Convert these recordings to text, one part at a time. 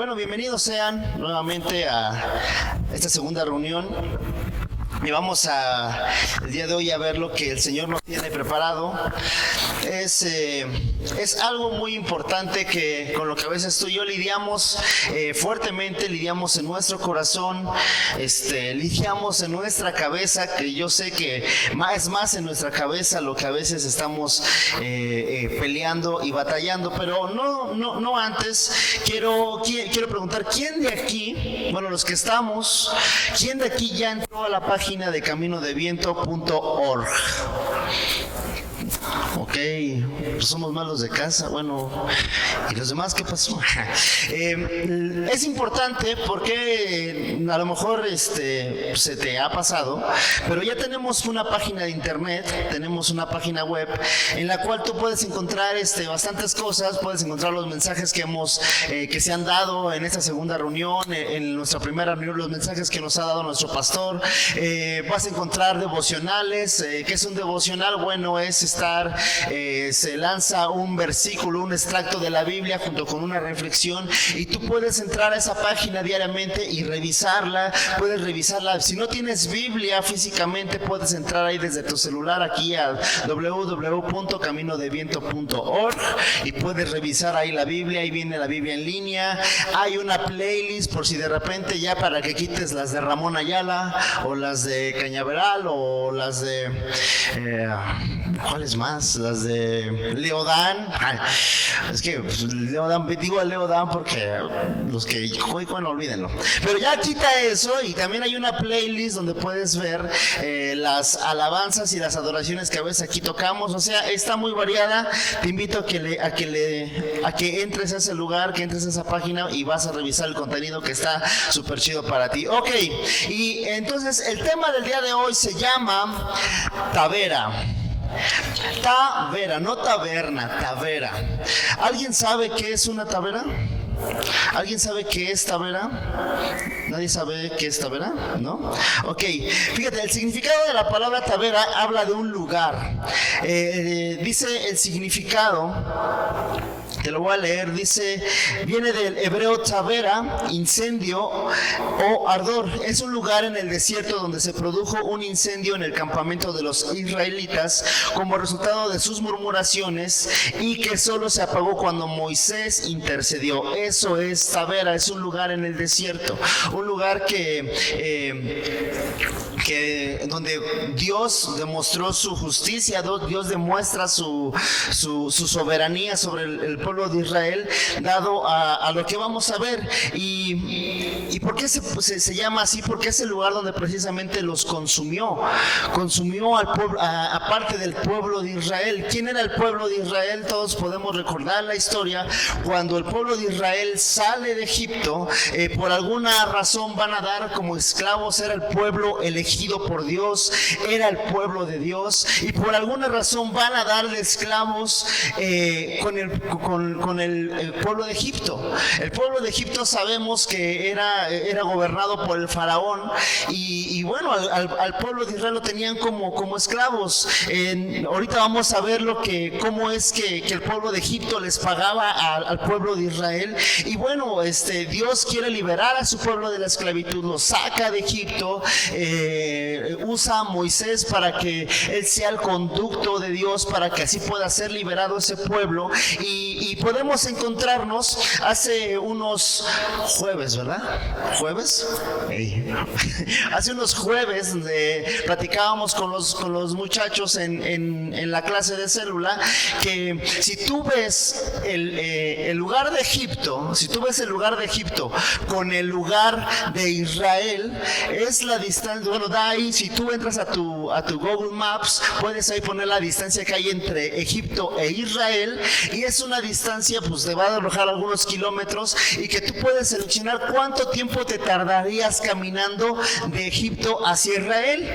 Bueno, bienvenidos sean nuevamente a esta segunda reunión. Y vamos el día de hoy a ver lo que el Señor nos tiene preparado. Es algo muy importante que con lo que a veces tú y yo lidiamos fuertemente, lidiamos en nuestro corazón, lidiamos en nuestra cabeza, que yo sé que es más en nuestra cabeza lo que a veces estamos peleando y batallando, pero no antes. Quiero preguntar, ¿quién de aquí, bueno, los que estamos, quién de aquí ya entró a la página de caminodeviento.org? Ok, pues somos malos de casa. Bueno, ¿y los demás qué pasó? Es importante porque a lo mejor se te ha pasado, pero ya tenemos una página de internet, tenemos una página web en la cual tú puedes encontrar bastantes cosas. Puedes encontrar los mensajes que se han dado en esta segunda reunión, en nuestra primera reunión, los mensajes que nos ha dado nuestro pastor. Vas a encontrar devocionales. ¿Qué es un devocional? Bueno, se lanza un versículo, un extracto de la Biblia junto con una reflexión, y tú puedes entrar a esa página diariamente y revisarla. Puedes revisarla. Si no tienes Biblia físicamente, puedes entrar ahí desde tu celular aquí a www.caminodeviento.org y puedes revisar ahí la Biblia. Ahí viene la Biblia en línea. Hay una playlist por si de repente, ya para que quites las de Ramón Ayala o las de Cañaveral o las de ¿cuáles más? Las de Leodán. Es que Leodán, digo a Leodán porque los que bueno, olvídenlo. Pero ya quita eso, y también hay una playlist donde puedes ver las alabanzas y las adoraciones que a veces aquí tocamos. O sea, está muy variada. Te invito a que entres a ese lugar, que entres a esa página y vas a revisar el contenido, que está súper chido para ti. Ok, y entonces el tema del día de hoy se llama Tavera. Tavera, no taberna, tavera. ¿Alguien sabe qué es una tavera? ¿Alguien sabe qué es tavera? ¿Nadie sabe qué es tavera? ¿No? Ok, fíjate, el significado de la palabra tavera habla de un lugar. Dice el significado, te lo voy a leer, viene del hebreo tavera, incendio o ardor. Es un lugar en el desierto donde se produjo un incendio en el campamento de los israelitas como resultado de sus murmuraciones, y que solo se apagó cuando Moisés intercedió. Eso es tavera, es un lugar en el desierto, un lugar donde Dios demostró su justicia. Dios demuestra su soberanía sobre el pueblo de Israel, dado a lo que vamos a ver. ¿Y por qué se llama así? Porque es el lugar donde precisamente los consumió al pueblo, aparte del pueblo de Israel. ¿Quién era el pueblo de Israel? Todos podemos recordar la historia. Cuando el pueblo de Israel sale de Egipto, por alguna razón van a dar como esclavos. Era el pueblo elegido por Dios, era el pueblo de Dios, y por alguna razón van a dar de esclavos con el pueblo de Egipto. El pueblo de Egipto sabemos que era gobernado por el faraón, y bueno, al pueblo de Israel lo tenían como esclavos. Ahorita vamos a ver cómo es que el pueblo de Egipto les pagaba al pueblo de Israel. Y bueno, Dios quiere liberar a su pueblo de la esclavitud, lo saca de Egipto, usa a Moisés para que él sea el conducto de Dios, para que así pueda ser liberado ese pueblo. Y podemos encontrarnos hace unos jueves, ¿verdad? ¿Jueves? Hey. Hace unos jueves donde platicábamos con los muchachos en la clase de célula, que si tú ves el lugar de Egipto, con el lugar de Israel, es la distancia. Bueno, da ahí, si tú entras a tu Google Maps, puedes ahí poner la distancia que hay entre Egipto e Israel, y es una distancia, pues te va a arrojar algunos kilómetros, y que tú puedes seleccionar cuánto tiempo te tardarías caminando de Egipto hacia Israel.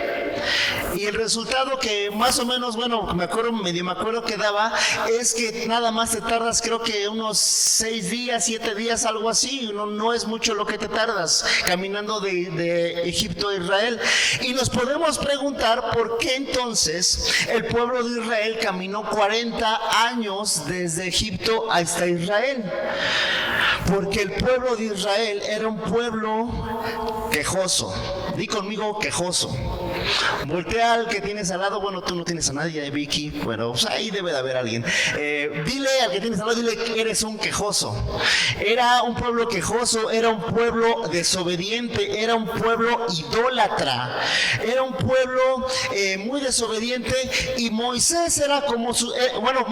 Y el resultado que más o menos, bueno, me acuerdo que daba, es que nada más te tardas, creo que unos 6 días, 7 días, algo así. No es mucho lo que te tardas caminando de Egipto a Israel. Y nos podemos preguntar por qué entonces el pueblo de Israel caminó 40 años desde Egipto hasta Israel. porque el pueblo de Israel era un pueblo quejoso. Di conmigo, quejoso. Voltea al que tienes al lado. Bueno, tú no tienes a nadie, Vicky. Bueno, pues ahí debe de haber alguien. Dile al que tienes al lado, dile que eres un quejoso. Era un pueblo quejoso, era un pueblo desobediente, era un pueblo idólatra, era un pueblo muy desobediente. Y Moisés era como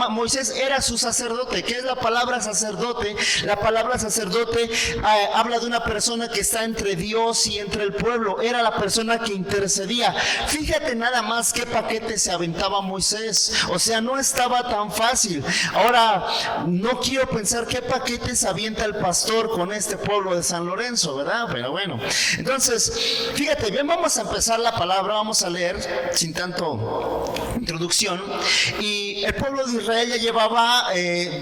Moisés era su sacerdote. ¿Qué es la palabra sacerdote? La palabra sacerdote habla de una persona que está entre Dios y entre el pueblo. Era la persona que intercedía. Fíjate nada más qué paquete se aventaba Moisés. O sea, no estaba tan fácil. Ahora, no quiero pensar qué paquete se avienta el pastor con este pueblo de San Lorenzo, ¿verdad? Pero bueno, entonces, fíjate bien, vamos a empezar la palabra, vamos a leer sin tanto introducción. Y el pueblo de Israel ya llevaba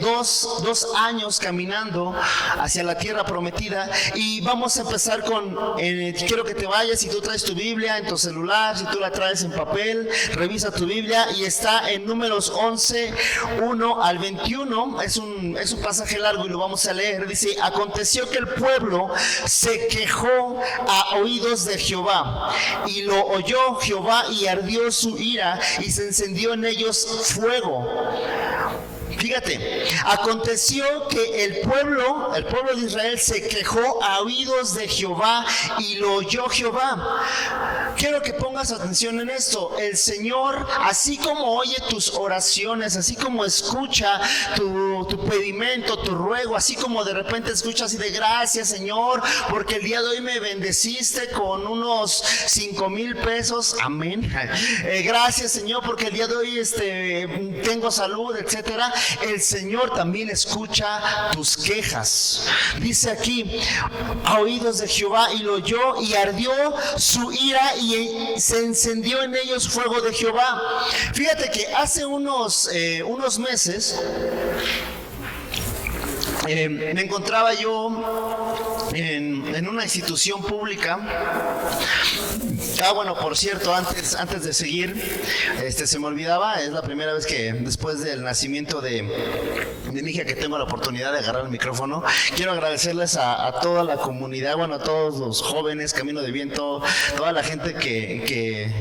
dos años caminando hacia la tierra prometida. Y vamos a empezar con, quiero que te vayas, si tú traes tu Biblia en tu celular, si tú la traes en papel, revisa tu Biblia y está en Números 11, 1 al 21. Es un pasaje largo y lo vamos a leer. Dice: aconteció que el pueblo se quejó a oídos de Jehová, y lo oyó Jehová, y ardió su ira, y se encendió en ellos fuego. Fíjate, aconteció que el pueblo de Israel se quejó a oídos de Jehová, y lo oyó Jehová. Quiero que pongas atención en esto. El Señor, así como oye tus oraciones, así como escucha tu pedimento, tu ruego, así como de repente escuchas así de: gracias, Señor, porque el día de hoy me bendeciste con unos 5,000 pesos, amén. Gracias, Señor, porque el día de hoy tengo salud, etcétera. El Señor también escucha tus quejas. Dice aquí: a oídos de Jehová, y lo oyó, y ardió su ira, y se encendió en ellos fuego de Jehová. Fíjate que hace unos meses me encontraba yo en una institución pública. Bueno, por cierto, antes de seguir, se me olvidaba, es la primera vez que después del nacimiento de mi hija que tengo la oportunidad de agarrar el micrófono. Quiero agradecerles a toda la comunidad, bueno, a todos los jóvenes, Camino de Viento, toda la gente que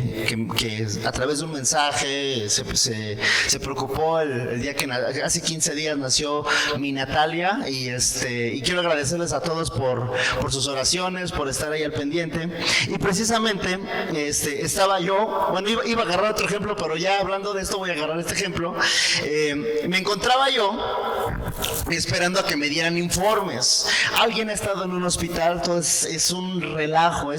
a través de un mensaje se preocupó el día que hace 15 días nació mi Natalia, y quiero agradecerles a todos por sus oraciones, por estar ahí al pendiente. Y precisamente estaba yo, bueno, iba a agarrar otro ejemplo, pero ya hablando de esto voy a agarrar este ejemplo. Me encontraba yo esperando a que me dieran informes. Alguien ha estado en un hospital, todo es un relajo,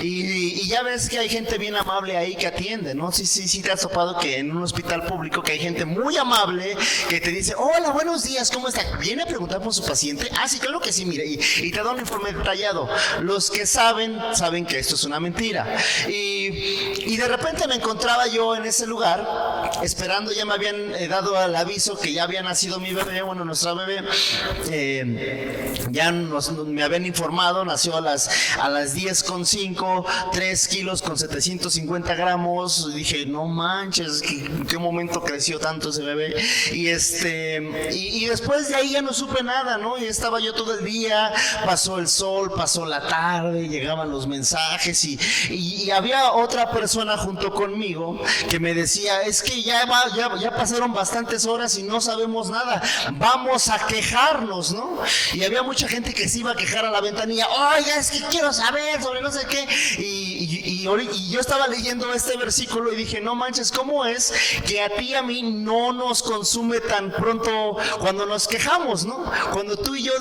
y ya ves que hay gente bien amable ahí que atiende, ¿no? Sí te has topado que en un hospital público que hay gente muy amable que te dice: hola, buenos días, ¿cómo está? ¿Viene a preguntar por su paciente? Ah, sí, claro que sí, mire, y te da un informe detallado. Los que saben que esto es una mentira. Y de repente me encontraba yo en ese lugar esperando. Ya me habían dado el aviso que ya había nacido mi bebé, bueno, nuestra bebé. Me habían informado, nació a las 10:05, 3 kilos con 750 gramos. Dije: no manches, ¿en qué momento creció tanto ese bebé? Y después de ahí ya no supe nada, ¿no? Y estaba yo todo el día, pasó el sol, pasó la tarde, llegaban los mensajes, y había otra persona junto conmigo que me decía: es que ya pasaron bastantes horas y no sabemos nada, vamos a quejarnos, ¿no? Y había mucha gente que se iba a quejar a la ventanilla: oiga, es que quiero saber sobre no sé qué. Y yo estaba leyendo este versículo y dije: no manches, ¿cómo es que a ti y a mí no nos consume tan pronto cuando nos quejamos, ¿no? Cuando tú y yo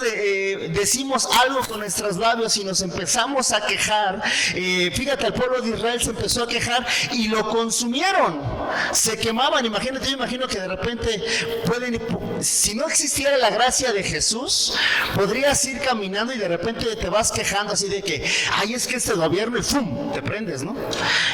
decimos algo con nuestros labios y nos empezamos a quejar. Fíjate, el pueblo de Israel se empezó a quejar y lo consumieron, se quemaban. Imagínate, yo imagino que de repente si no existiera la gracia de Jesús, podrías ir caminando y de repente te vas quejando así de que: ay, es que este gobierno, y ¡fum!, te prendes, ¿no?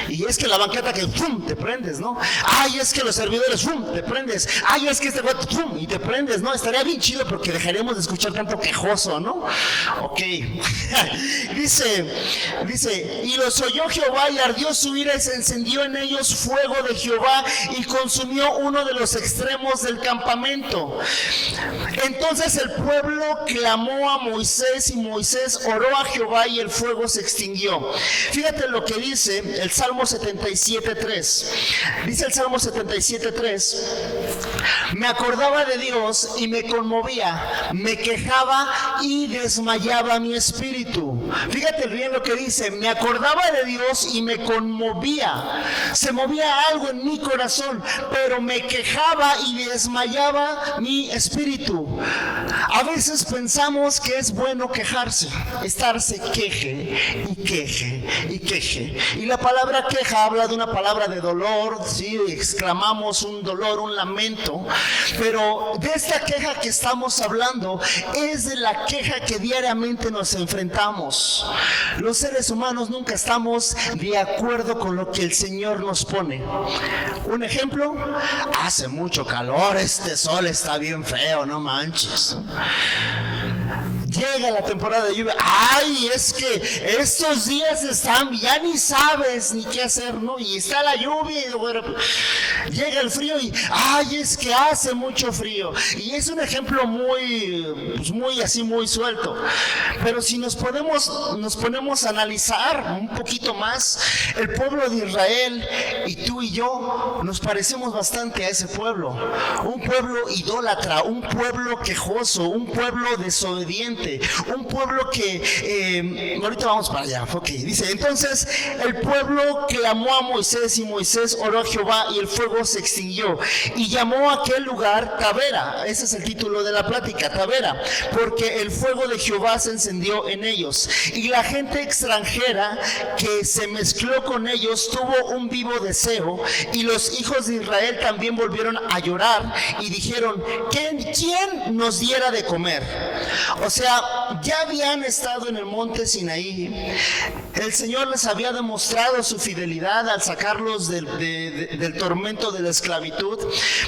Y es que la banqueta, que ¡fum!, te prendes, ¿no? Ay, es que los servidores, ¡fum!, te prendes. Ay, es que este güey, ¡fum!, y te prendes, ¿no? Estaría bien chido porque dejaremos de escuchar tanto quejoso, ¿no? Ok. Dice, y los oyó Jehová, y ardió su ira, y se encendió en ellos fuego de Jehová, y y consumió uno de los extremos del campamento. Entonces el pueblo clamó a Moisés y Moisés oró a Jehová y el fuego se extinguió. Fíjate lo que dice el Salmo 77:3. Dice el Salmo 77:3: me acordaba de Dios y me conmovía, me quejaba y desmayaba mi espíritu. Fíjate bien lo que dice: me acordaba de Dios y me conmovía. Se movía algo en mi corazón, pero me quejaba y desmayaba mi espíritu. A veces pensamos que es bueno quejarse, estarse queje y queje y queje. Y la palabra queja habla de una palabra de dolor, ¿sí? Exclamamos un dolor, un lamento. Pero de esta queja que estamos hablando es de la queja que diariamente nos enfrentamos. Los seres humanos nunca estamos de acuerdo con lo que el Señor nos pone. Un ejemplo: hace mucho calor, este sol está bien feo, no manches. Llega la temporada de lluvia, ay, es que estos días están, ya ni sabes ni qué hacer, ¿no? Y está la lluvia, y bueno, llega el frío y, ay, es que hace mucho frío. Y es un ejemplo muy así, muy suelto. Pero si nos ponemos a analizar un poquito más, el pueblo de Israel y tú y yo nos parecemos bastante a ese pueblo. Un pueblo idólatra, un pueblo quejoso, un pueblo desobediente. Un pueblo que, ahorita vamos para allá, ok, dice: entonces el pueblo clamó a Moisés y Moisés oró a Jehová y el fuego se extinguió y llamó a aquel lugar Tabera. Ese es el título de la plática, Tabera, porque el fuego de Jehová se encendió en ellos y la gente extranjera que se mezcló con ellos tuvo un vivo deseo, y los hijos de Israel también volvieron a llorar y dijeron: ¿quién nos diera de comer? O sea, ya habían estado en el monte Sinaí. El Señor les había demostrado su fidelidad al sacarlos del tormento de la esclavitud.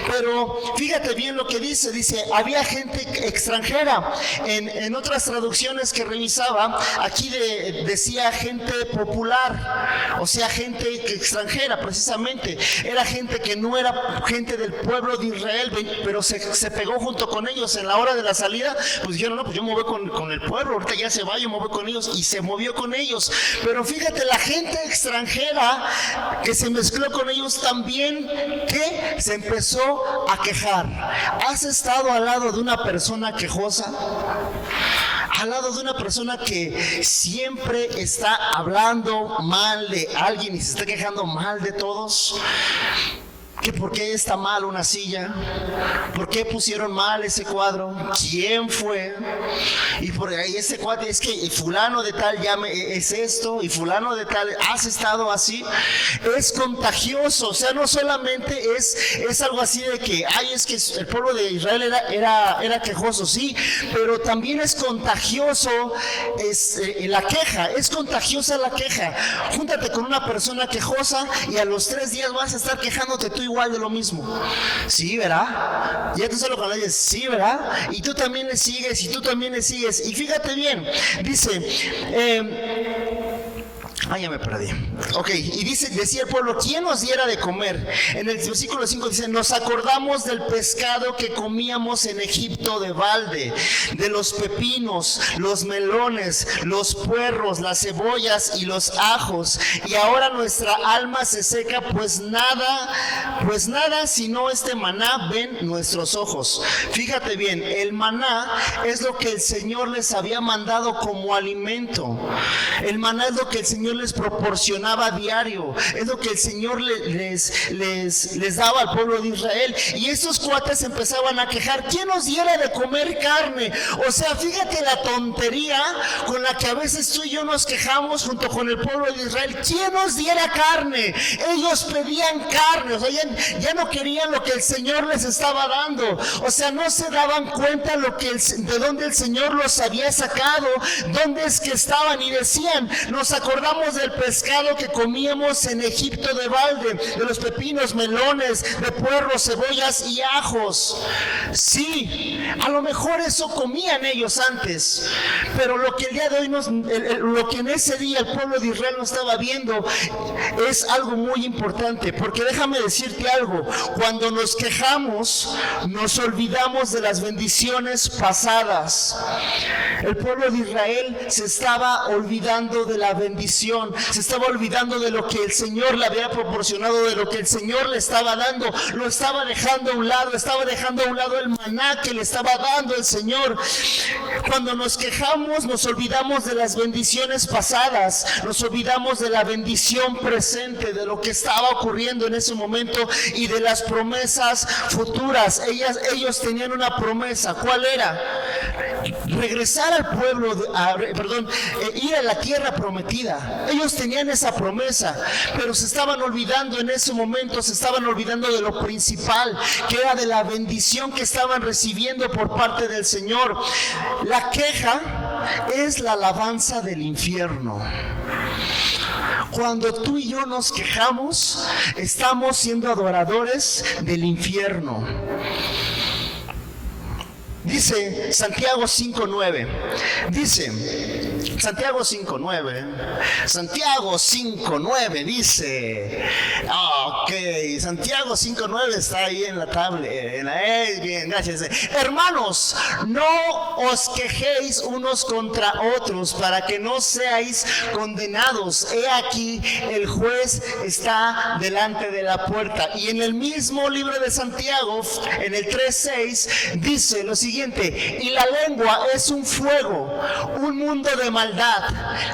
Pero fíjate bien lo que dice: había gente extranjera. En otras traducciones que revisaba, aquí decía gente popular, o sea, gente extranjera precisamente. Era gente que no era gente del pueblo de Israel, pero se pegó junto con ellos. En la hora de la salida, pues dijeron: no, pues yo me voy con el pueblo, ahorita ya se va, yo me voy con ellos, y se movió con ellos. Pero fíjate, la gente extranjera que se mezcló con ellos también, que se empezó a quejar. ¿Has estado al lado de una persona quejosa? Al lado de una persona que siempre está hablando mal de alguien y se está quejando mal de todos. ¿Que por qué está mal una silla? ¿Por qué pusieron mal ese cuadro? ¿Quién fue? Y por ahí ese cuadro, es que fulano de tal es esto, y fulano de tal has estado así. Es contagioso. O sea, no solamente es algo así de que, ay, es que el pueblo de Israel era quejoso, sí, pero también es contagioso la queja. Es contagiosa la queja. Júntate con una persona quejosa y a los 3 días vas a estar quejándote tú igual de lo mismo. Sí, ¿verdad? Ya tú solo con ella, sí, ¿verdad? Y tú también le sigues, y tú también le sigues. Y fíjate bien, dice, ya me perdí. Ok, y decía el pueblo: ¿quién nos diera de comer? En el versículo 5 dice: nos acordamos del pescado que comíamos en Egipto de balde, de los pepinos, los melones, los puerros, las cebollas y los ajos, y ahora nuestra alma se seca, pues nada sino este maná ven nuestros ojos. Fíjate bien, el maná es lo que el Señor les había mandado como alimento. El maná es lo que el Señor les proporcionaba diario, es lo que el Señor les daba al pueblo de Israel. Y estos cuates empezaban a quejar: ¿quién nos diera de comer carne? O sea, fíjate la tontería con la que a veces tú y yo nos quejamos junto con el pueblo de Israel. ¿Quién nos diera carne? Ellos pedían carne, o sea, ya no querían lo que el Señor les estaba dando. O sea, no se daban cuenta de dónde el Señor los había sacado, dónde es que estaban, y decían: nos acordamos olvidamos del pescado que comíamos en Egipto de balde, de los pepinos, melones, de puerros, cebollas y ajos. Sí, a lo mejor eso comían ellos antes, pero lo que el día de hoy lo que en ese día el pueblo de Israel no estaba viendo es algo muy importante, porque déjame decirte algo: cuando nos quejamos, nos olvidamos de las bendiciones pasadas. El pueblo de Israel se estaba olvidando de la bendición, se estaba olvidando de lo que el Señor le había proporcionado, de lo que el Señor le estaba dando. Lo estaba dejando a un lado, estaba dejando a un lado el maná que le estaba dando el Señor. Cuando nos quejamos, nos olvidamos de las bendiciones pasadas, nos olvidamos de la bendición presente, de lo que estaba ocurriendo en ese momento y de las promesas futuras. Ellos tenían una promesa. ¿Cuál era? Regresar al pueblo, ir a la tierra prometida. Ellos tenían esa promesa, pero se estaban olvidando en ese momento, se estaban olvidando de lo principal, que era de la bendición que estaban recibiendo por parte del Señor. La queja es la alabanza del infierno. Cuando tú y yo nos quejamos, estamos siendo adoradores del infierno. Dice Santiago 5:9. Dice Santiago 5:9 dice, ok, Santiago 5:9 está ahí en la tablet, bien, gracias. Hermanos, no os quejéis unos contra otros para que no seáis condenados. He aquí, el juez está delante de la puerta. Y en el mismo libro de Santiago, en el 3:6, dice lo siguiente: y la lengua es un fuego, un mundo de maldad.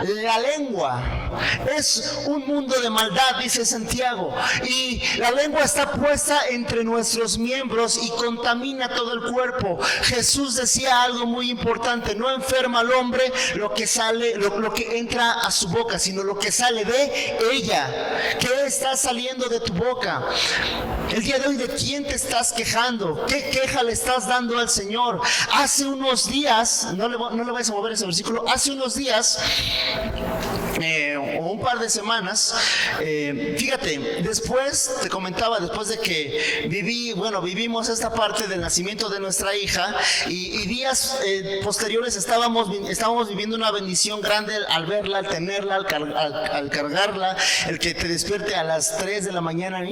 La lengua es un mundo de maldad, dice Santiago, y la lengua está puesta entre nuestros miembros y contamina todo el cuerpo. Jesús decía algo muy importante: no enferma al hombre lo que sale, lo que entra a su boca, sino lo que sale de ella. ¿Qué está saliendo de tu boca? El día de hoy, ¿de quién te estás quejando? ¿Qué queja le estás dando al Señor? Hace unos días, no le vayas a mover ese versículo, hace unos días, o un par de semanas, fíjate, después te comentaba, después de que vivimos esta parte del nacimiento de nuestra hija, y días posteriores estábamos viviendo una bendición grande al verla, al tenerla, al cargarla, el que te despierte a las 3 de la mañana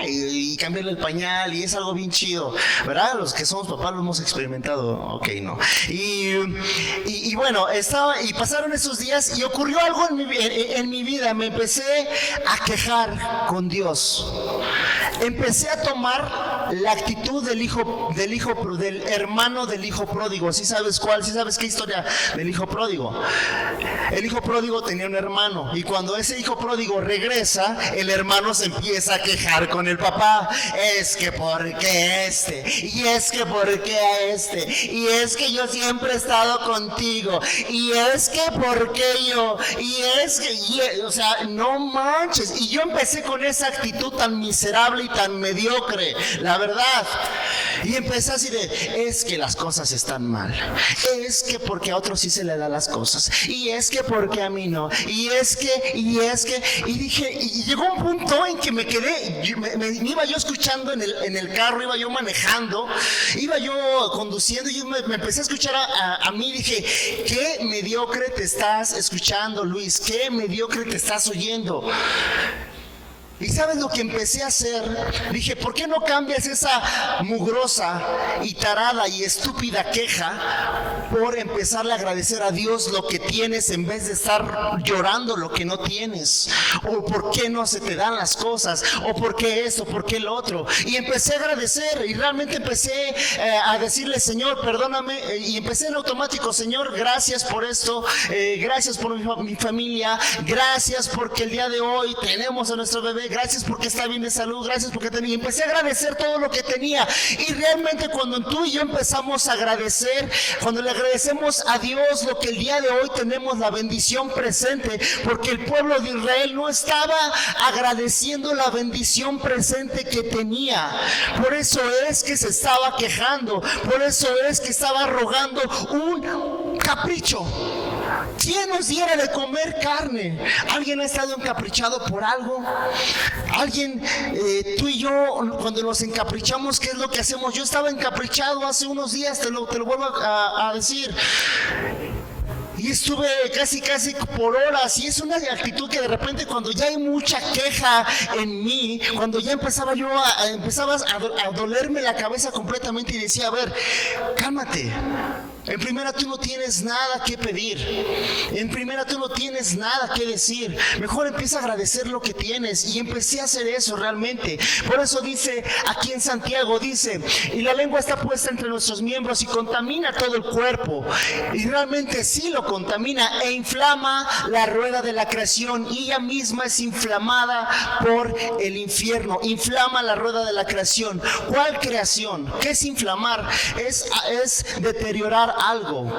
y cambiarle el pañal, y es algo bien chido, ¿verdad? Los que somos papás lo hemos experimentado, ok, no. Y bueno, pasaron esos días y ocurrió algo en mi vida. Me empecé a quejar con Dios. Empecé a tomar la actitud del hermano del hijo pródigo. ¿Sí sabes cuál? ¿Sí sabes qué historia del hijo pródigo? El hijo pródigo tenía un hermano, y cuando ese hijo pródigo regresa, el hermano se empieza a quejar con el papá. Es que ¿por qué este? Y es que ¿por qué este? Y es que yo siempre he estado contigo. Y es que ¿por qué yo? Y es que, o sea, no manches. Y yo empecé con esa actitud tan miserable y tan mediocre, la verdad. Y empecé así es que las cosas están mal. Es que porque a otros sí se le dan las cosas. Y es que porque a mí no. Y dije, y llegó un punto en que me quedé, me iba yo escuchando en el carro, iba yo manejando, iba yo conduciendo, y me empecé a escuchar a mí. Dije, qué mediocre te estás escuchando, Luis, qué mediocre te estás oyendo. ¿Y sabes lo que empecé a hacer? Dije, ¿por qué no cambias esa mugrosa y tarada y estúpida queja por empezarle a agradecer a Dios lo que tienes, en vez de estar llorando lo que no tienes? O por qué no se te dan las cosas, o por qué esto, por qué lo otro. Y empecé a agradecer, y realmente empecé a decirle, Señor, perdóname, y empecé en automático: Señor, gracias por esto, gracias por mi familia, gracias porque el día de hoy tenemos a nuestro bebé, gracias porque está bien de salud, gracias porque tenía. Y empecé a agradecer todo lo que tenía. Y realmente cuando tú y yo empezamos a agradecer, cuando le agradecemos a Dios lo que el día de hoy tenemos, la bendición presente, porque el pueblo de Israel no estaba agradeciendo la bendición presente que tenía. Por eso es que se estaba quejando, por eso es que estaba rogando un capricho. ¿quién nos diera de comer carne? ¿Alguien ha estado encaprichado por algo? ¿Alguien, tú y yo, cuando nos encaprichamos, qué es lo que hacemos? Yo estaba encaprichado hace unos días, te lo vuelvo a decir. Y estuve casi por horas, y es una actitud que de repente, cuando ya hay mucha queja en mí, cuando ya empezaba a dolerme la cabeza completamente, y decía, a ver, cálmate. En primera, tú no tienes nada que pedir. En primera, tú no tienes nada que decir. Mejor empieza a agradecer lo que tienes. Y empecé a hacer eso realmente. Por eso dice aquí en Santiago, dice, y la lengua está puesta entre nuestros miembros y contamina todo el cuerpo. Y realmente sí lo contamina e inflama la rueda de la creación. Y ella misma es inflamada por el infierno. Inflama la rueda de la creación. ¿Cuál creación? ¿Qué es inflamar? Es deteriorar algo.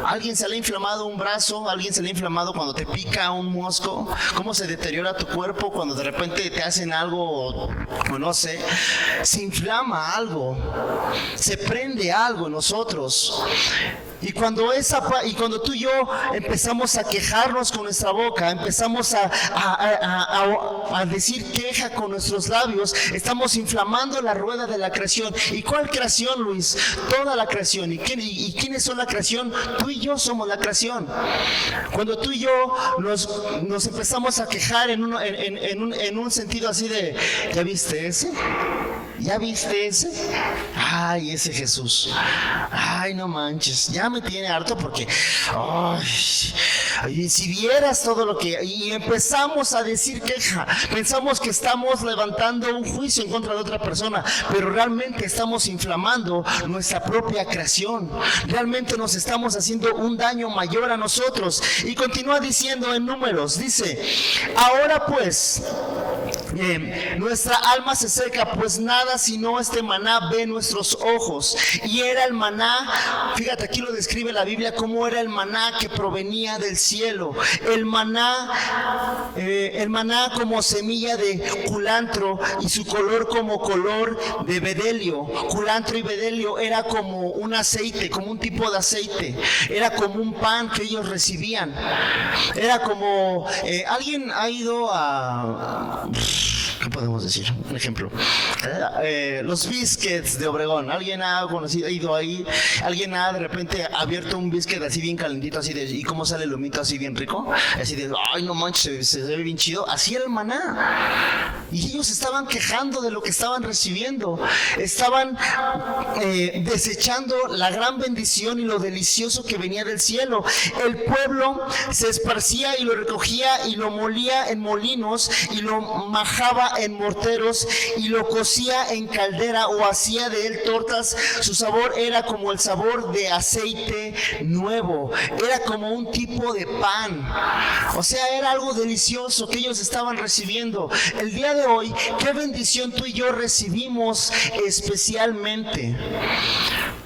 ¿Alguien se le ha inflamado un brazo? ¿Alguien se le ha inflamado cuando te pica un mosco? ¿Cómo se deteriora tu cuerpo cuando de repente te hacen algo, o no sé? Se inflama algo, se prende algo en nosotros. Y cuando tú y yo empezamos a quejarnos con nuestra boca, empezamos a decir queja con nuestros labios, estamos inflamando la rueda de la creación. ¿Y cuál creación, Luis? Toda la creación. ¿Y quiénes son la creación? Tú y yo somos la creación. Cuando tú y yo nos empezamos a quejar en un sentido así de, ¿ya viste ese? ¿Ya viste ese? Ay, ese Jesús. Ay, no manches. Ya me tiene harto porque, ay, si vieras todo lo que... Y empezamos a decir queja. Pensamos que estamos levantando un juicio en contra de otra persona, pero realmente estamos inflamando nuestra propia creación. Realmente nos estamos haciendo un daño mayor a nosotros. Y continúa diciendo en Números, dice, ahora pues... nuestra alma se seca, pues nada sino este maná ve nuestros ojos. Y era el maná, fíjate, aquí lo describe la Biblia, cómo era el maná que provenía del cielo. El maná como semilla de culantro, y su color como color de bedelio. Culantro y bedelio era como un aceite, como un tipo de aceite. Era como un pan que ellos recibían. Era como, ¿alguien ha ido a... ¿qué podemos decir? Un ejemplo. Los biscuits de Obregón. ¿Alguien ha ido ahí? ¿Alguien ha de repente abierto un biscuit así bien calentito, así de, y cómo sale el humito así bien rico? Así de, ay, no manches, se ve bien chido. Así era el maná. Y ellos estaban quejando de lo que estaban recibiendo. Estaban desechando la gran bendición y lo delicioso que venía del cielo. El pueblo se esparcía y lo recogía y lo molía en molinos y lo majaba en morteros y lo cocía en caldera o hacía de él tortas. Su sabor era como el sabor de aceite nuevo. Era como un tipo de pan. O sea, era algo delicioso que ellos estaban recibiendo. El día de hoy, qué bendición tú y yo recibimos especialmente,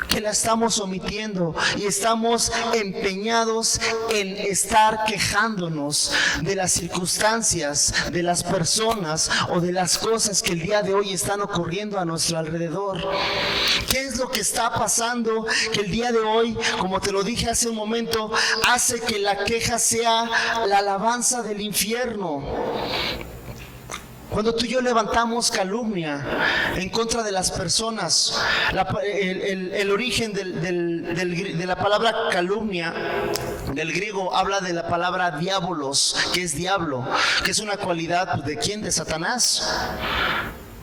que la estamos omitiendo y estamos empeñados en estar quejándonos de las circunstancias, de las personas o de las cosas que el día de hoy están ocurriendo a nuestro alrededor. ¿Qué es lo que está pasando que el día de hoy, como te lo dije hace un momento, hace que la queja sea la alabanza del infierno? Cuando tú y yo levantamos calumnia en contra de las personas, el origen de la palabra calumnia del griego habla de la palabra diabolos, que es diablo, que es una cualidad de ¿quién? De Satanás.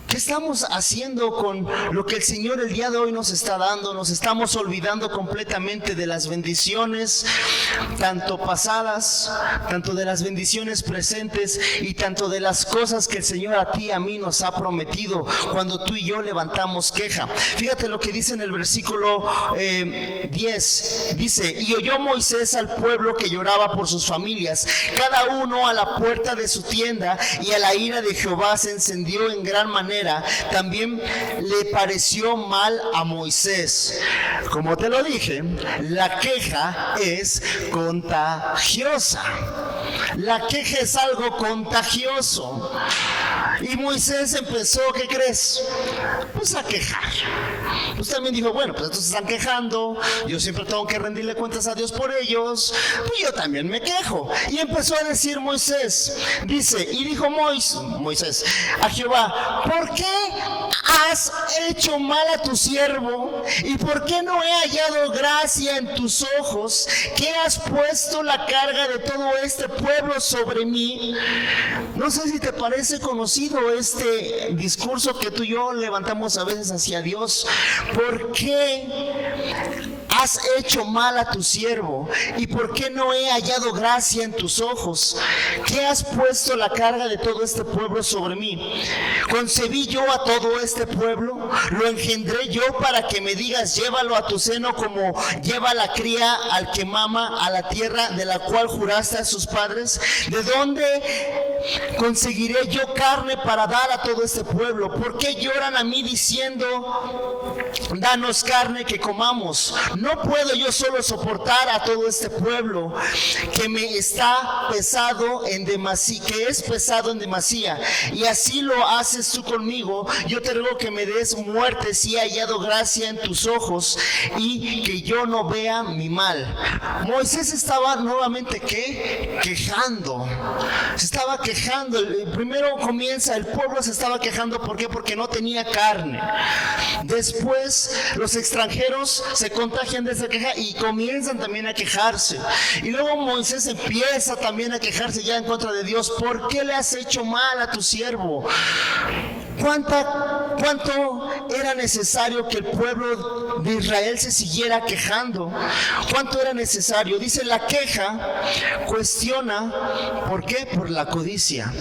¿Qué estamos haciendo con lo que el Señor el día de hoy nos está dando? Nos estamos olvidando completamente de las bendiciones, tanto pasadas, tanto de las bendiciones presentes y tanto de las cosas que el Señor a ti y a mí nos ha prometido cuando tú y yo levantamos queja. Fíjate lo que dice en el versículo 10. Dice, y oyó Moisés al pueblo que lloraba por sus familias, cada uno a la puerta de su tienda, y a la ira de Jehová se encendió en gran manera. También le pareció mal a Moisés. Como te lo dije, la queja es contagiosa. La queja es algo contagioso. Y Moisés empezó, ¿qué crees? Pues a quejar. Pues también dijo, bueno, pues estos se están quejando, yo siempre tengo que rendirle cuentas a Dios por ellos, pues yo también me quejo. Y empezó a decir Moisés, dice, y dijo Moisés a Jehová, ¿por qué has hecho mal a tu siervo? ¿Y por qué no he hallado gracia en tus ojos? ¿Que has puesto la carga de todo este pueblo sobre mí? No sé si te parece conocido este discurso que tú y yo levantamos a veces hacia Dios. ¿Por qué has hecho mal a tu siervo? ¿Y por qué no he hallado gracia en tus ojos? ¿Que has puesto la carga de todo este pueblo sobre mí? ¿Concebí yo a todo este pueblo? ¿Lo engendré yo para que me digas, llévalo a tu seno como lleva la cría al que mama a la tierra de la cual juraste a sus padres? ¿De dónde conseguiré yo carne para dar a todo este pueblo? ¿Por qué lloran a mí diciendo, danos carne que comamos? No puedo yo solo soportar a todo este pueblo que me está pesado en demasía, que es pesado en demasía. Y así lo haces tú conmigo. Yo te ruego que me des muerte si he hallado gracia en tus ojos y que yo no vea mi mal. Moisés estaba nuevamente quejando. Se estaba quejando. Primero comienza, el pueblo se estaba quejando. ¿Por qué? Porque no tenía carne. Después los extranjeros se contagian de esa queja y comienzan también a quejarse. Y luego Moisés empieza también a quejarse ya en contra de Dios. ¿Por qué le has hecho mal a tu siervo? ¿Cuánto era necesario que el pueblo de Israel se siguiera quejando? ¿Cuánto era necesario? Dice, la queja cuestiona, ¿por qué? Por la codicia.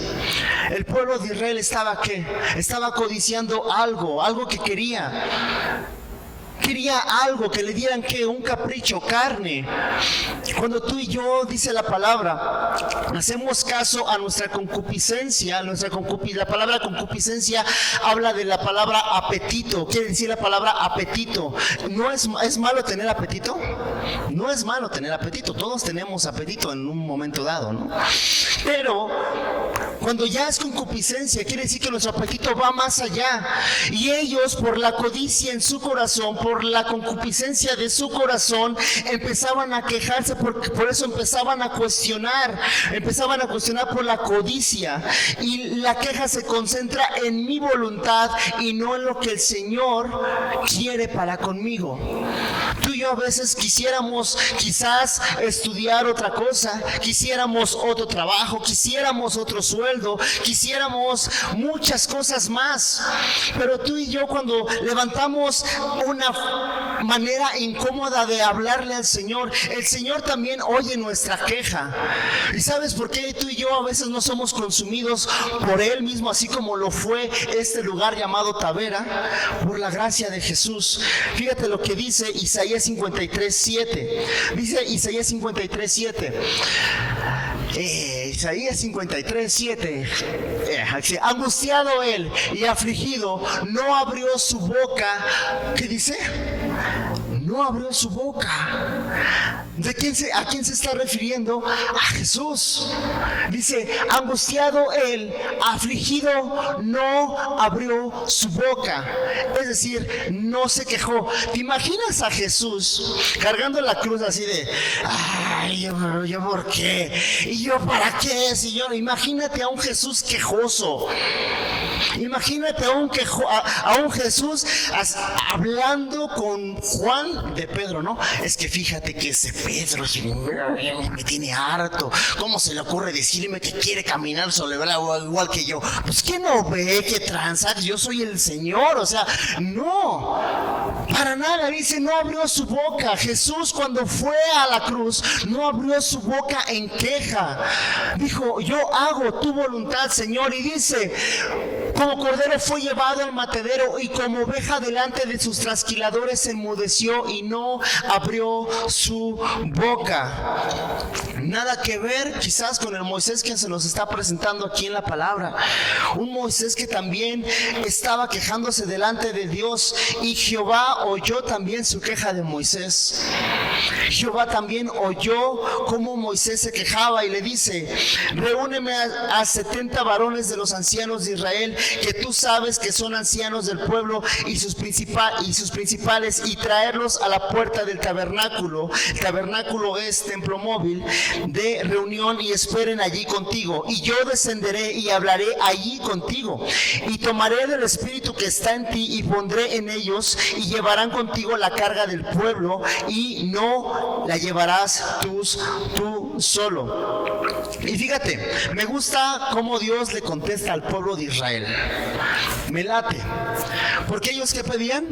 El pueblo de Israel estaba, ¿qué? Estaba codiciando algo que quería. Quería algo, que le dieran ¿qué? Un capricho, carne. Cuando tú y yo, dice la palabra, hacemos caso a nuestra concupiscencia, la palabra concupiscencia habla de la palabra apetito. Quiere decir la palabra apetito. ¿No es malo tener apetito? No es malo tener apetito. Todos tenemos apetito en un momento dado, ¿no? Pero cuando ya es concupiscencia, quiere decir que nuestro apetito va más allá. Y ellos, por la codicia en su corazón, por la concupiscencia de su corazón, empezaban a quejarse, por eso empezaban a cuestionar por la codicia. Y la queja se concentra en mi voluntad y no en lo que el Señor quiere para conmigo. Tú y yo a veces quisiéramos quizás estudiar otra cosa, quisiéramos otro trabajo, quisiéramos otro sueldo, quisiéramos muchas cosas más. Pero tú y yo, cuando levantamos una manera incómoda de hablarle al Señor, el Señor también oye nuestra queja. ¿Y sabes por qué tú y yo a veces no somos consumidos por Él mismo, así como lo fue este lugar llamado Tavera? Por la gracia de Jesús. Fíjate lo que dice Isaías 53:7. Dice Isaías 53:7. Isaías 53:7. Angustiado él y afligido, no abrió su boca. ¿Qué dice? No abrió su boca. ¿A quién se está refiriendo? A Jesús. Dice, angustiado él, afligido, no abrió su boca. Es decir, no se quejó. ¿Te imaginas a Jesús cargando la cruz así de, ay, yo por qué? ¿Y yo para qué? Si yo, imagínate a un Jesús quejoso. Imagínate a un Jesús hablando con Juan de Pedro, ¿no? Es que fíjate que ese Pedro me tiene harto. ¿Cómo se le ocurre decirme que quiere caminar sobre el agua igual que yo? Pues que no ve, que tranza, yo soy el Señor. O sea, no, para nada. Dice, no abrió su boca. Jesús, cuando fue a la cruz, no abrió su boca en queja. Dijo, yo hago tu voluntad, Señor. Y dice, como cordero fue llevado al matadero y como oveja delante de sus trasquiladores se enmudeció y no abrió su boca. nada que ver quizás con el Moisés que se nos está presentando aquí en la palabra. Un Moisés que también estaba quejándose delante de Dios, y Jehová oyó también su queja de Moisés. Jehová también oyó cómo Moisés se quejaba y le dice: reúneme a 70 varones de los ancianos de Israel, que tú sabes que son ancianos del pueblo, y sus principales, y traerlos a la puerta del tabernáculo. El tabernáculo es templo móvil de reunión, y esperen allí contigo, y yo descenderé y hablaré allí contigo, y tomaré del espíritu que está en ti y pondré en ellos, y llevarán contigo la carga del pueblo, y no la llevarás tú solo. Y fíjate, me gusta cómo Dios le contesta al pueblo de Israel. Me late, porque ellos ¿qué pedían?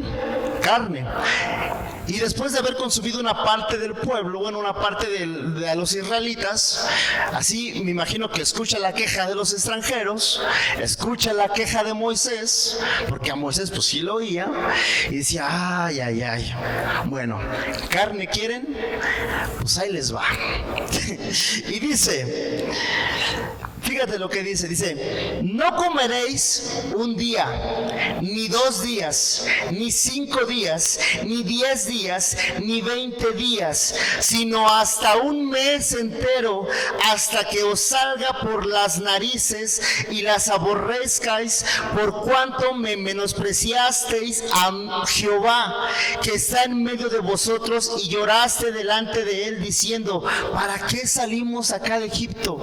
Carne. Y después de haber consumido una parte del pueblo, bueno, una parte de los israelitas, así me imagino que escucha la queja de los extranjeros, escucha la queja de Moisés, porque a Moisés pues sí lo oía, y decía: ay, bueno, ¿carne quieren? Pues ahí les va. Y dice, fíjate lo que dice: no comeréis un día, ni 2 días, ni 5 días, ni 10 días, ni 20 días, sino hasta un mes entero, hasta que os salga por las narices y las aborrezcáis, por cuanto me menospreciasteis a Jehová, que está en medio de vosotros, y lloraste delante de él, diciendo: ¿para qué salimos acá de Egipto?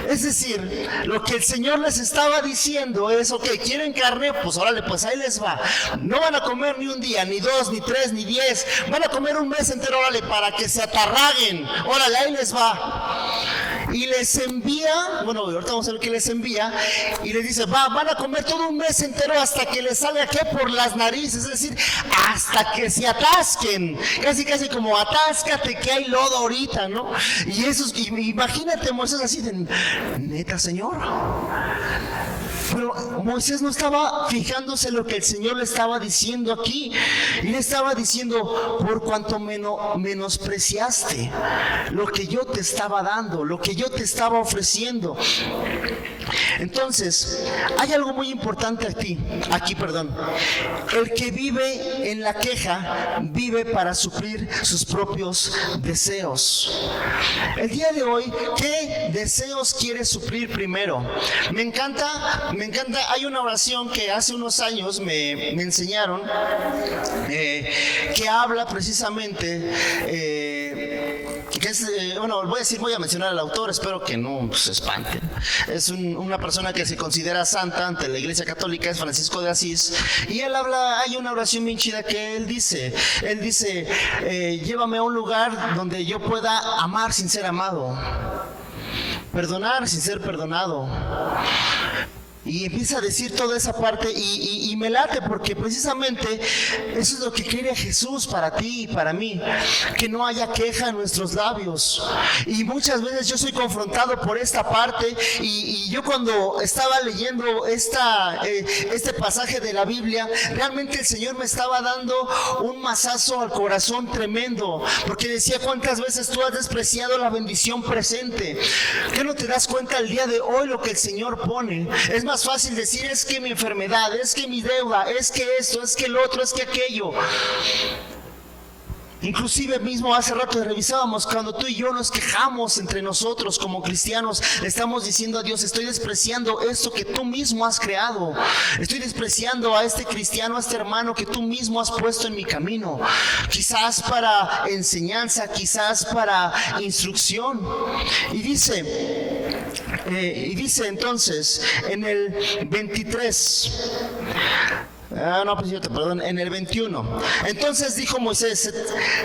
Es decir, lo que el Señor les estaba diciendo es: ok, ¿quieren carne? Pues órale, pues ahí les va. No van a comer ni un día, ni 2, ni 3, ni 10. Van a comer un mes entero, órale, para que se atarraguen. Órale, ahí les va. Y les envía, bueno, ahorita vamos a ver qué les envía, y les dice: van a comer todo un mes entero hasta que les salga ¿qué? Por las narices, es decir, hasta que se atasquen, casi como atáscate que hay lodo ahorita, ¿no? Y eso, imagínate Moisés así de: ¿neta, Señor? Pero Moisés no estaba fijándose en lo que el Señor le estaba diciendo aquí. Y le estaba diciendo: por cuanto menospreciaste lo que yo te estaba dando, lo que yo te estaba ofreciendo. Entonces, hay algo muy importante aquí. El que vive en la queja, vive para suplir sus propios deseos. El día de hoy, ¿qué deseos quieres suplir primero? Me encanta, hay una oración que hace unos años me enseñaron, que habla precisamente, que es, voy a mencionar al autor, espero que no se espanten. Es una persona que se considera santa ante la Iglesia Católica, es Francisco de Asís, y él habla, hay una oración bien chida que él dice, llévame a un lugar donde yo pueda amar sin ser amado, perdonar sin ser perdonado. Y empieza a decir toda esa parte y me late, porque precisamente eso es lo que quiere Jesús para ti y para mí, que no haya queja en nuestros labios. Y muchas veces yo soy confrontado por esta parte, y yo cuando estaba leyendo este pasaje de la Biblia, realmente el Señor me estaba dando un mazazo al corazón tremendo, porque decía: ¿cuántas veces tú has despreciado la bendición presente? ¿Qué no te das cuenta el día de hoy lo que el Señor pone? Es más fácil decir: es que mi enfermedad, es que mi deuda, es que esto, es que el otro, es que aquello. Inclusive mismo hace rato revisábamos, cuando tú y yo nos quejamos entre nosotros como cristianos, le estamos diciendo a Dios: estoy despreciando esto que tú mismo has creado, estoy despreciando a este cristiano, a este hermano que tú mismo has puesto en mi camino, quizás para enseñanza, quizás para instrucción. Y dice entonces en el 23, en el 21. Entonces dijo Moisés: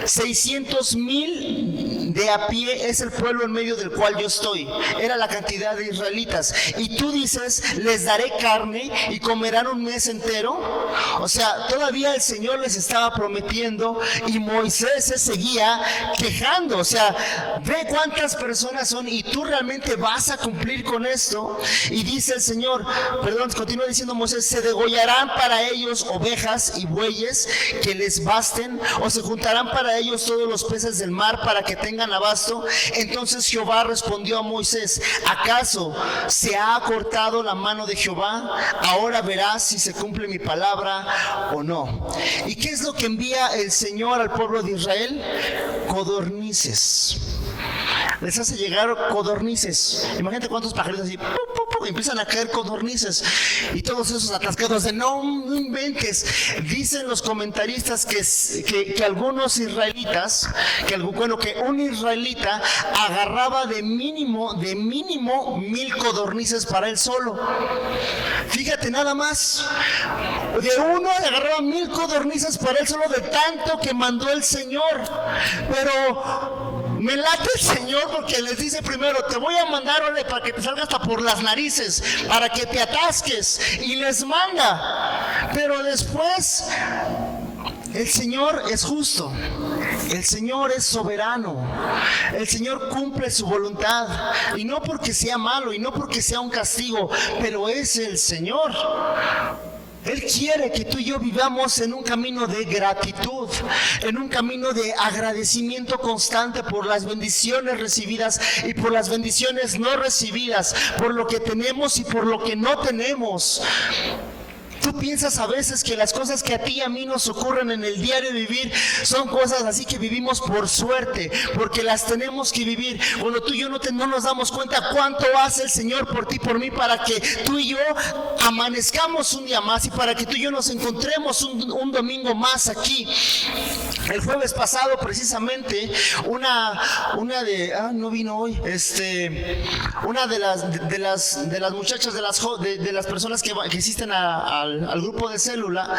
600,000 de a pie es el pueblo en medio del cual yo estoy. Era la cantidad de israelitas. Y tú dices: les daré carne y comerán un mes entero. O sea, todavía el Señor les estaba prometiendo, y Moisés se seguía quejando. O sea, ve cuántas personas son, y tú realmente vas a cumplir con esto. Y dice el Señor, continúa diciendo Moisés: se degollarán para ellos ovejas y bueyes que les basten, o se juntarán para ellos todos los peces del mar, para que tengan tengan abasto. Entonces Jehová respondió a Moisés: ¿acaso se ha acortado la mano de Jehová? Ahora verás si se cumple mi palabra o no. ¿Y qué es lo que envía el Señor al pueblo de Israel? Codornices. Les hace llegar codornices. Imagínate cuántos pajaritos así, empiezan a caer codornices, y todos esos atascados de no inventes. Dicen los comentaristas que algunos israelitas, que un israelita agarraba de mínimo 1000 codornices para él solo. Fíjate nada más, de uno agarraba 1000 codornices para él solo, de tanto que mandó el Señor. Pero me late el Señor porque les dice primero: te voy a mandar, órale, para que te salga hasta por las narices, para que te atasques, y les manda. Pero después el Señor es justo, el Señor es soberano, el Señor cumple su voluntad, y no porque sea malo, y no porque sea un castigo, pero es el Señor. Él quiere que tú y yo vivamos en un camino de gratitud, en un camino de agradecimiento constante por las bendiciones recibidas y por las bendiciones no recibidas, por lo que tenemos y por lo que no tenemos. Tú piensas a veces que las cosas que a ti y a mí nos ocurren en el diario vivir son cosas así que vivimos por suerte, porque las tenemos que vivir. Cuando tú y yo no nos damos cuenta cuánto hace el Señor por ti, por mí, para que tú y yo amanezcamos un día más y para que tú y yo nos encontremos un domingo más aquí. El jueves pasado precisamente no vino hoy, una de las muchachas, de las personas que asisten al grupo de célula,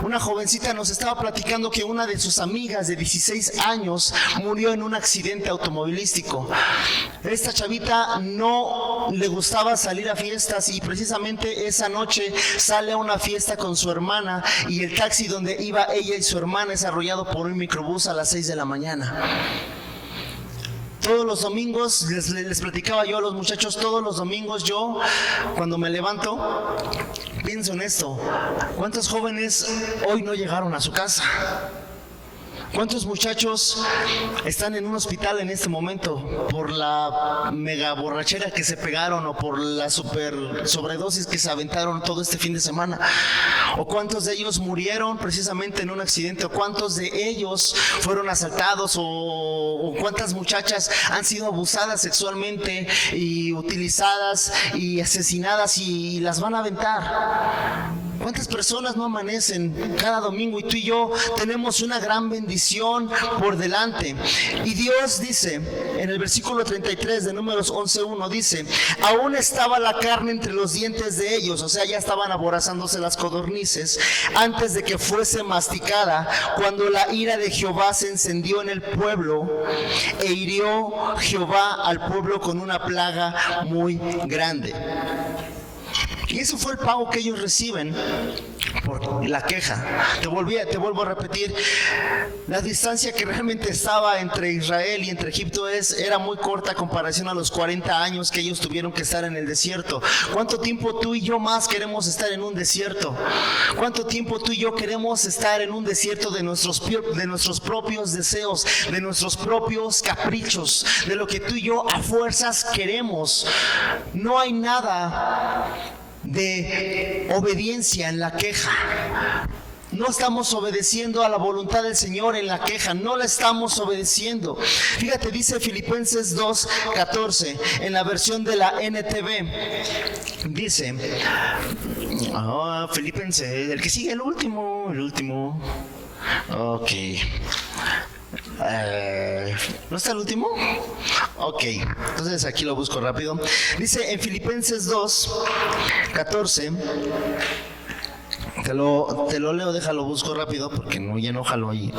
una jovencita nos estaba platicando que una de sus amigas de 16 años murió en un accidente automovilístico. Esta chavita no le gustaba salir a fiestas, y precisamente esa noche sale a una fiesta con su hermana, y el taxi donde iba ella y su hermana es arrollado por un microbús a las 6 de la mañana. Todos los domingos, les platicaba yo a los muchachos, todos los domingos yo, cuando me levanto, pienso en esto: ¿cuántos jóvenes hoy no llegaron a su casa? ¿Cuántos muchachos están en un hospital en este momento por la mega borrachera que se pegaron, o por la super sobredosis que se aventaron todo este fin de semana? ¿O cuántos de ellos murieron precisamente en un accidente? ¿O cuántos de ellos fueron asaltados? ¿O cuántas muchachas han sido abusadas sexualmente y utilizadas y asesinadas y las van a aventar? ¿Cuántas personas no amanecen cada domingo? Y tú y yo tenemos una gran bendición por delante. Y Dios dice en el versículo 33 de Números 11:1, dice: aún estaba la carne entre los dientes de ellos, o sea, ya estaban aborazándose las codornices, antes de que fuese masticada, cuando la ira de Jehová se encendió en el pueblo, e hirió Jehová al pueblo con una plaga muy grande. Y eso fue el pago que ellos reciben por la queja. Te vuelvo a repetir, la distancia que realmente estaba entre Israel y entre Egipto era muy corta a comparación a los 40 años que ellos tuvieron que estar en el desierto. ¿Cuánto tiempo tú y yo más queremos estar en un desierto? ¿Cuánto tiempo tú y yo queremos estar en un desierto de nuestros propios deseos, de nuestros propios caprichos, de lo que tú y yo a fuerzas queremos? No hay nada de obediencia en la queja. No estamos obedeciendo a la voluntad del Señor en la queja, no la estamos obedeciendo. Fíjate, dice Filipenses 2:14 en la versión de la NTV. Dice, Filipenses, el que sigue, el último. Ok. ¿No está el último? Ok, entonces aquí lo busco rápido. Dice en Filipenses 2:14. Te lo leo, déjalo, busco rápido porque no, ya enójalo ahí.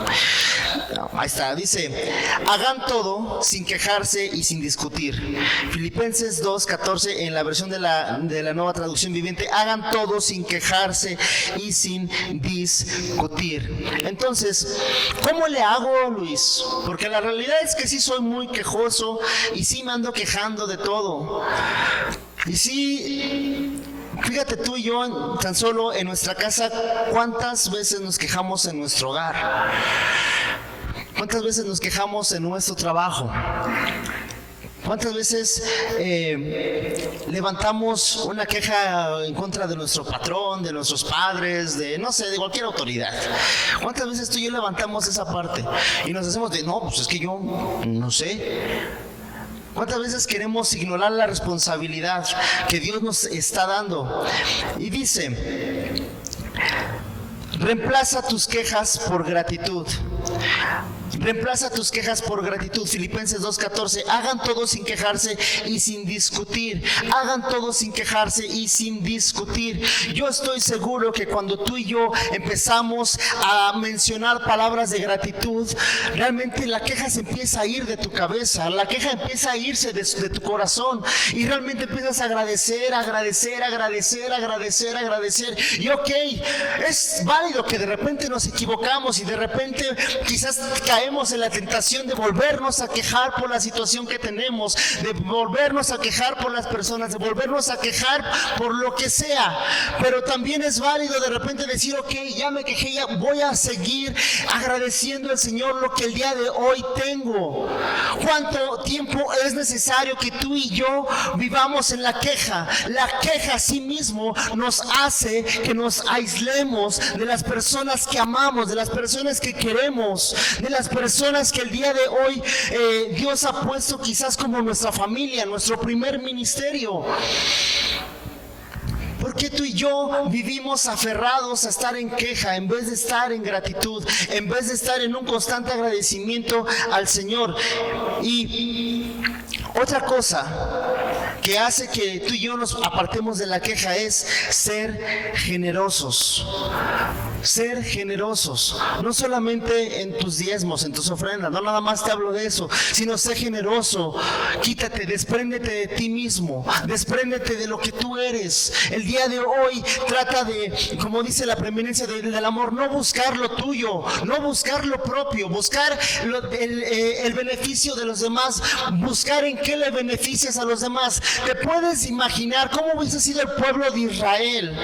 Ahí está, dice: hagan todo sin quejarse y sin discutir. Filipenses 2:14 en la versión de la Nueva Traducción Viviente: hagan todo sin quejarse y sin discutir. Entonces, ¿cómo le hago, Luis? Porque la realidad es que sí soy muy quejoso y sí me ando quejando de todo. Y sí, fíjate tú y yo, tan solo en nuestra casa, ¿cuántas veces nos quejamos en nuestro hogar? ¿Cuántas veces nos quejamos en nuestro trabajo? ¿Cuántas veces levantamos una queja en contra de nuestro patrón, de nuestros padres, de no sé, de cualquier autoridad? ¿Cuántas veces tú y yo levantamos esa parte y nos hacemos de, no, pues es que yo no sé? ¿Cuántas veces queremos ignorar la responsabilidad que Dios nos está dando? Y dice, reemplaza tus quejas por gratitud. Reemplaza tus quejas por gratitud. Filipenses 2:14. Hagan todo sin quejarse y sin discutir. Hagan todo sin quejarse y sin discutir. Yo estoy seguro que cuando tú y yo empezamos a mencionar palabras de gratitud, realmente la queja se empieza a ir de tu cabeza. La queja empieza a irse de tu corazón. Y realmente empiezas a agradecer, agradecer, agradecer, agradecer, agradecer. Y ok, es válido que de repente nos equivocamos y de repente quizás caemos en la tentación de volvernos a quejar por la situación que tenemos, de volvernos a quejar por las personas, de volvernos a quejar por lo que sea. Pero también es válido de repente decir, ok, ya me quejé, ya voy a seguir agradeciendo al Señor lo que el día de hoy tengo. ¿Cuánto tiempo es necesario que tú y yo vivamos en la queja? La queja a sí mismo nos hace que nos aislemos de las personas que amamos, de las personas que queremos, de las personas que el día de hoy Dios ha puesto quizás como nuestra familia, nuestro primer ministerio. ¿Por qué tú y yo vivimos aferrados a estar en queja en vez de estar en gratitud, en vez de estar en un constante agradecimiento al Señor? Y otra cosa que hace que tú y yo nos apartemos de la queja es ser generosos. Ser generosos, no solamente en tus diezmos, en tus ofrendas, no nada más te hablo de eso, sino sé generoso. Quítate, despréndete de ti mismo, despréndete de lo que tú eres. El día de hoy trata de, como dice la preeminencia del amor, no buscar lo tuyo, no buscar lo propio, buscar el beneficio de los demás, buscar en qué le beneficias a los demás. Te puedes imaginar cómo hubiese sido el pueblo de Israel,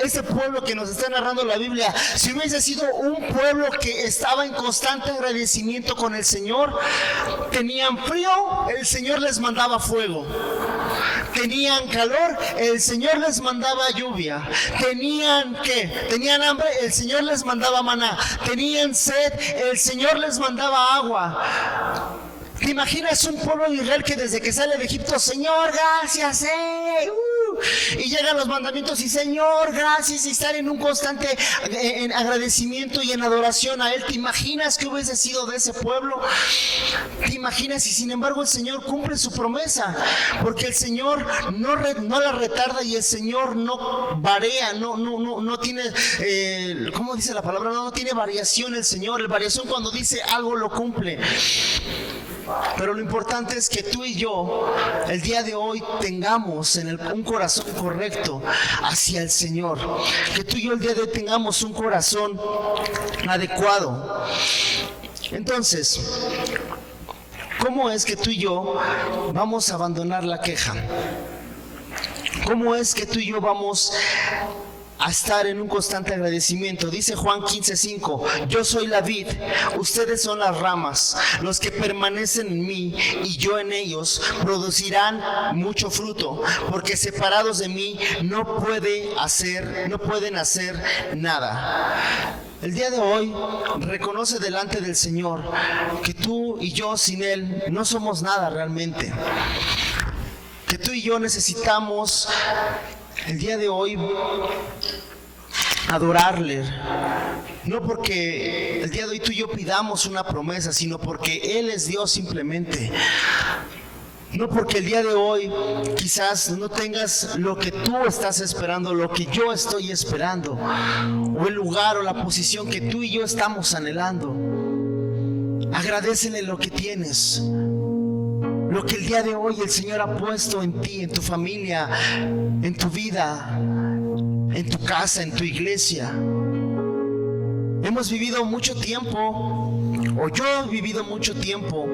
ese pueblo que nos está narrando la Biblia, si hubiese sido un pueblo que estaba en constante agradecimiento con el Señor. Tenían frío, el Señor les mandaba fuego. Tenían calor, el Señor les mandaba lluvia. Tenían hambre, el Señor les mandaba maná. Tenían sed, el Señor les mandaba agua. ¿Te imaginas un pueblo de Israel que desde que sale de Egipto, Señor, gracias, y llegan los mandamientos y Señor, gracias, y estar en un constante en agradecimiento y en adoración a Él? ¿Te imaginas que hubiese sido de ese pueblo? ¿Te imaginas? Y sin embargo el Señor cumple su promesa, porque el Señor no la retarda y el Señor no varía, no tiene, ¿cómo dice la palabra? No tiene variación el Señor. La variación cuando dice algo lo cumple. Pero lo importante es que tú y yo el día de hoy tengamos un corazón correcto hacia el Señor. Que tú y yo el día de hoy tengamos un corazón adecuado. Entonces, ¿cómo es que tú y yo vamos a abandonar la queja? ¿Cómo es que tú y yo vamos a estar en un constante agradecimiento? Dice Juan 15:5, yo soy la vid, ustedes son las ramas. Los que permanecen en mí y yo en ellos producirán mucho fruto, porque separados de mí no pueden hacer nada. El día de hoy reconoce delante del Señor que tú y yo sin Él no somos nada realmente. Que tú y yo necesitamos el día de hoy adorarle, no porque el día de hoy tú y yo pidamos una promesa, sino porque Él es Dios simplemente. No porque el día de hoy quizás no tengas lo que tú estás esperando, lo que yo estoy esperando, o el lugar o la posición que tú y yo estamos anhelando. Agradécele lo que tienes, lo que el día de hoy el Señor ha puesto en ti, en tu familia, en tu vida, en tu casa, en tu iglesia. Hemos vivido mucho tiempo, o yo he vivido mucho tiempo,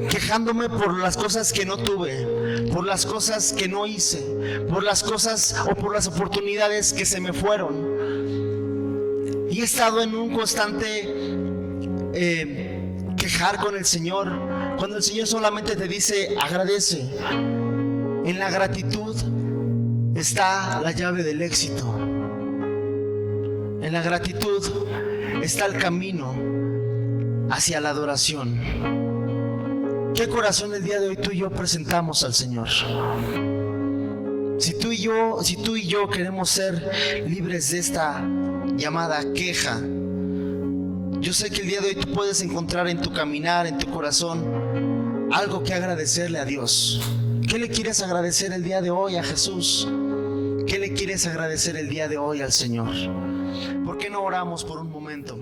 quejándome por las cosas que no tuve, por las cosas que no hice, por las cosas o por las oportunidades que se me fueron. Y he estado en un constante quejar con el Señor, cuando el Señor solamente te dice agradece. En la gratitud está la llave del éxito. En la gratitud está el camino hacia la adoración. ¿Qué corazón el día de hoy tú y yo presentamos al Señor? Si tú y yo queremos ser libres de esta llamada queja, yo sé que el día de hoy tú puedes encontrar en tu caminar, en tu corazón, algo que agradecerle a Dios. ¿Qué le quieres agradecer el día de hoy a Jesús? ¿Qué le quieres agradecer el día de hoy al Señor? ¿Por qué no oramos por un momento?